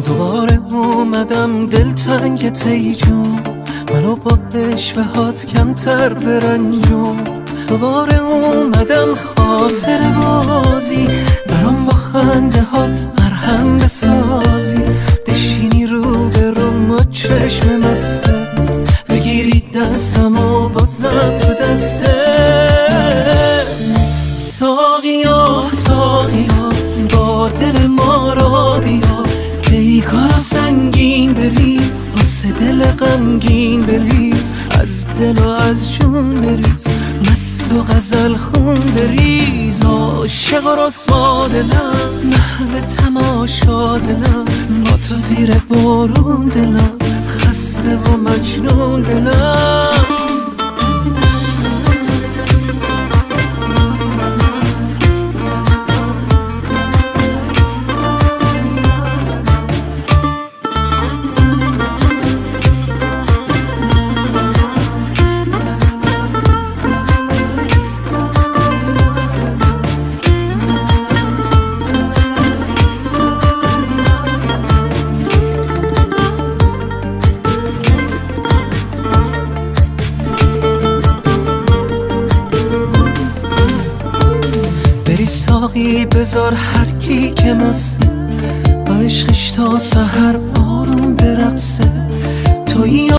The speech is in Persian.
دوباره اومدم دلتنگ ای جون، منو با عشوهات کمتر برنجون. دوباره اومدم خاطر بازی، برام با خنده هات مرهم بسازی. بشینی رو به روم و چشم مسته، بگیری دستم و بازم تو دسته. ساقیا ساقیا با دل ما را بیا، پیکارا سنگین بریز، واسه دل غمگین بریز. از دل و از جون بریز، مست و غزل خون بریز. عاشق و رسوا دلم، محو تماشا دلم، با تو زیر بارون دلم، خسته و مجنون دلم. ساقی بذار هر کی که مسته، با عشقش تا سحر بارون برقصه. تویی